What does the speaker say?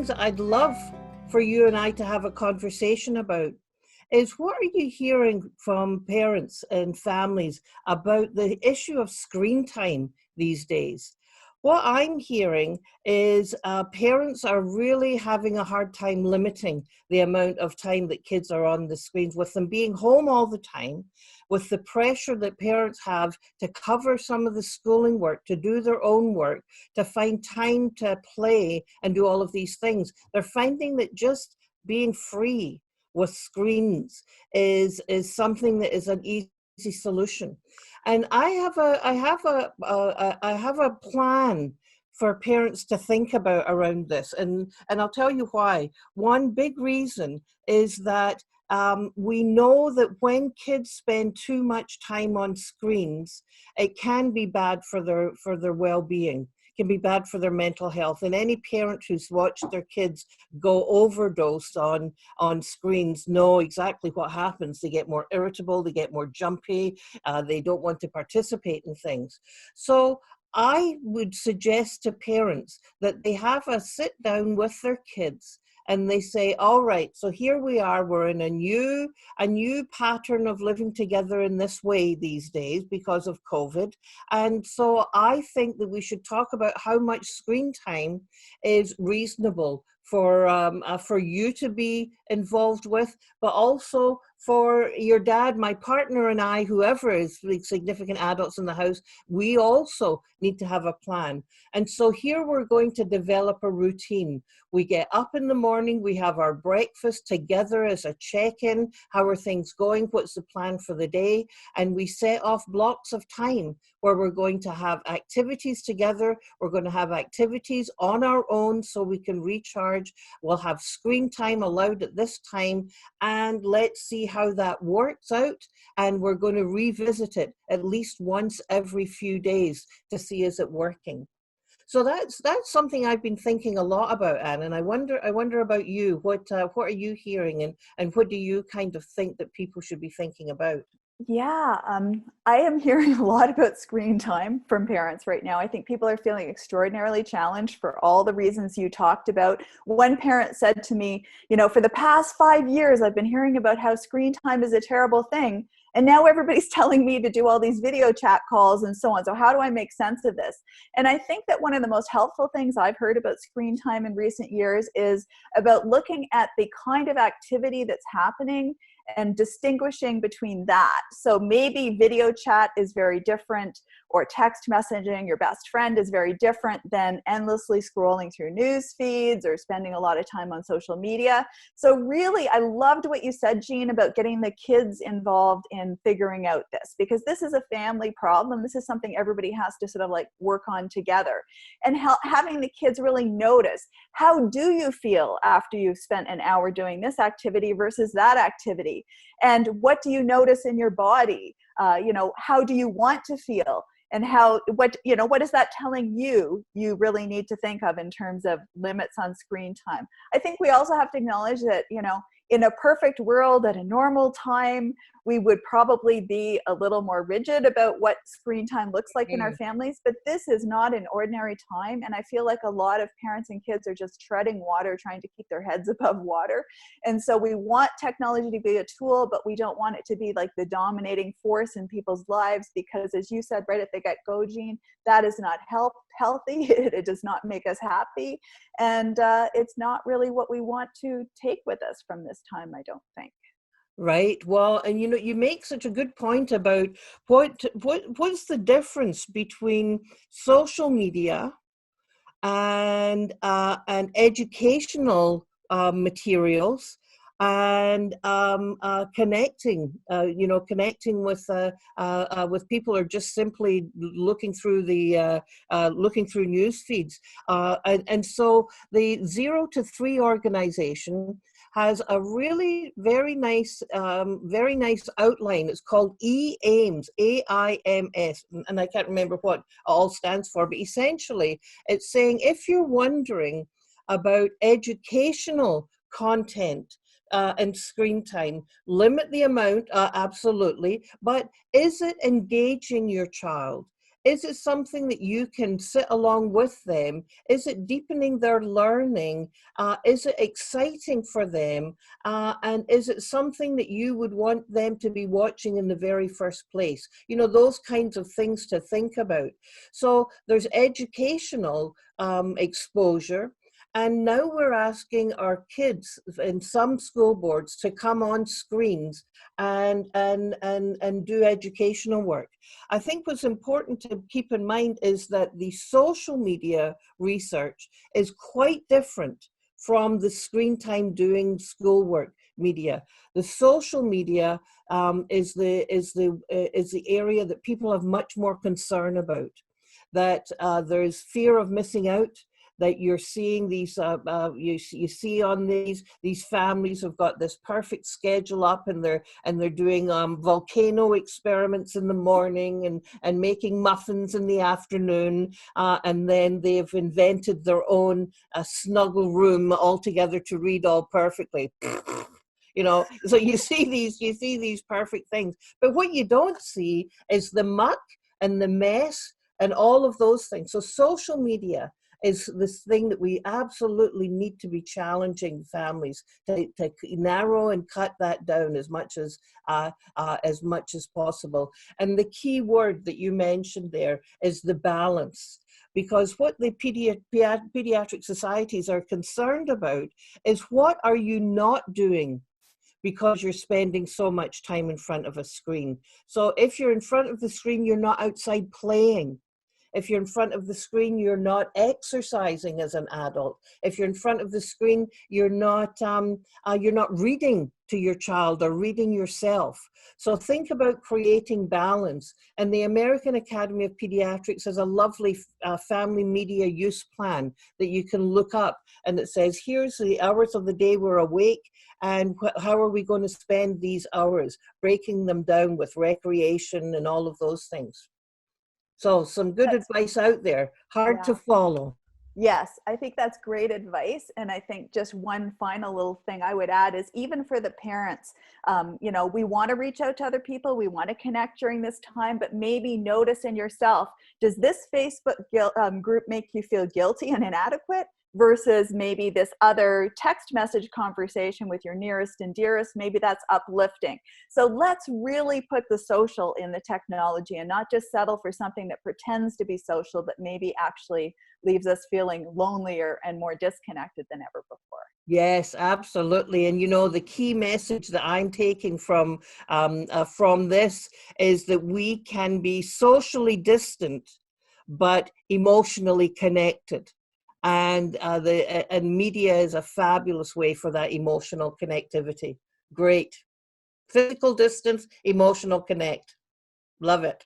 things that I'd love for you and I to have a conversation about is, what are you hearing from parents and families about the issue of screen time these days? What I'm hearing is parents are really having a hard time limiting the amount of time that kids are on the screens, with them being home all the time, with the pressure that parents have to cover some of the schooling work, to do their own work, to find time to play and do all of these things. They're finding that just being free with screens is something that is an easy solution. And I have a plan for parents to think about around this, and I'll tell you why. One big reason is that we know that when kids spend too much time on screens, it can be bad for their well-being. Can be bad for their mental health. And any parent who's watched their kids go overdose on screens know exactly what happens. They get more irritable, they get more jumpy, they don't want to participate in things. So I would suggest to parents that they have a sit down with their kids and they say, all right, so here we are, we're in a new pattern of living together in this way these days because of COVID. And so I think that we should talk about how much screen time is reasonable for you to be involved with, but also for your dad, my partner, and I, whoever is the significant adults in the house. We also need to have a plan. And so here we're going to develop a routine. We get up in the morning, we have our breakfast together as a check-in. How are things going? What's the plan for the day? And we set off blocks of time where we're going to have activities together. We're going to have activities on our own so we can recharge. We'll have screen time allowed at this time, and let's see how that works out. And we're going to revisit it at least once every few days to see, is it working? So that's something I've been thinking a lot about, Anne, and I wonder about you. What are you hearing, and what do you kind of think that people should be thinking about? Yeah, I am hearing a lot about screen time from parents right now. I think people are feeling extraordinarily challenged for all the reasons you talked about. One parent said to me, for the past 5 years, I've been hearing about how screen time is a terrible thing. And now everybody's telling me to do all these video chat calls and so on. So how do I make sense of this? And I think that one of the most helpful things I've heard about screen time in recent years is about looking at the kind of activity that's happening and distinguishing between that. So maybe video chat is very different, or text messaging your best friend is very different than endlessly scrolling through news feeds or spending a lot of time on social media. So really, I loved what you said, Jean, about getting the kids involved in figuring out this, because this is a family problem. This is something everybody has to sort of like work on together, and having the kids really notice, how do you feel after you've spent an hour doing this activity versus that activity? And what do you notice in your body? How do you want to feel? And what is that telling you really need to think of in terms of limits on screen time? I think we also have to acknowledge that, in a perfect world at a normal time, we would probably be a little more rigid about what screen time looks like in our families, but this is not an ordinary time. And I feel like a lot of parents and kids are just treading water, trying to keep their heads above water. And so we want technology to be a tool, but we don't want it to be like the dominating force in people's lives, because as you said right at the get-go, Jean, that is not healthy. It does not make us happy. And it's not really what we want to take with us from this time, I don't think. Right. Well, and you make such a good point about what's the difference between social media and educational materials and connecting with people, or just simply looking through news feeds. And so the 0 to 3 organization has a really very nice outline. It's called AIMS, AIMS, and I can't remember what it all stands for, but essentially it's saying, if you're wondering about educational content and screen time, limit the amount, absolutely, but is it engaging your child? Is it something that you can sit along with them? Is it deepening their learning? Is it exciting for them? And is it something that you would want them to be watching in the very first place? You know, those kinds of things to think about. So there's educational exposure. And now we're asking our kids in some school boards to come on screens and do educational work. I think what's important to keep in mind is that the social media research is quite different from the screen time doing schoolwork media. The social media is the area that people have much more concern about. That there's fear of missing out, that you're seeing these, you see on these families have got this perfect schedule up, and they're doing volcano experiments in the morning and making muffins in the afternoon, and then they've invented their own snuggle room altogether to read all perfectly. You know, so you see these perfect things, but what you don't see is the muck and the mess and all of those things. So social media is this thing that we absolutely need to be challenging families to narrow and cut that down as much as possible. And the key word that you mentioned there is the balance. Because what the pediatric societies are concerned about is, what are you not doing because you're spending so much time in front of a screen? So if you're in front of the screen, you're not outside playing. If you're in front of the screen, you're not exercising as an adult. If you're in front of the screen, you're not reading to your child or reading yourself. So think about creating balance. And the American Academy of Pediatrics has a lovely family media use plan that you can look up. And it says, here's the hours of the day we're awake, and how are we going to spend these hours, breaking them down with recreation and all of those things. So some good advice out there, hard to follow. Yes, I think that's great advice. And I think just one final little thing I would add is, even for the parents, you know, we want to reach out to other people. We want to connect during this time, but maybe notice in yourself, does this Facebook group make you feel guilty and inadequate? Versus maybe this other text message conversation with your nearest and dearest, maybe that's uplifting. So let's really put the social in the technology and not just settle for something that pretends to be social, but maybe actually leaves us feeling lonelier and more disconnected than ever before. Yes, absolutely. And you know, the key message that I'm taking from this is that we can be socially distant, but emotionally connected. And media is a fabulous way for that emotional connectivity. Great. Physical distance, emotional connect. Love it.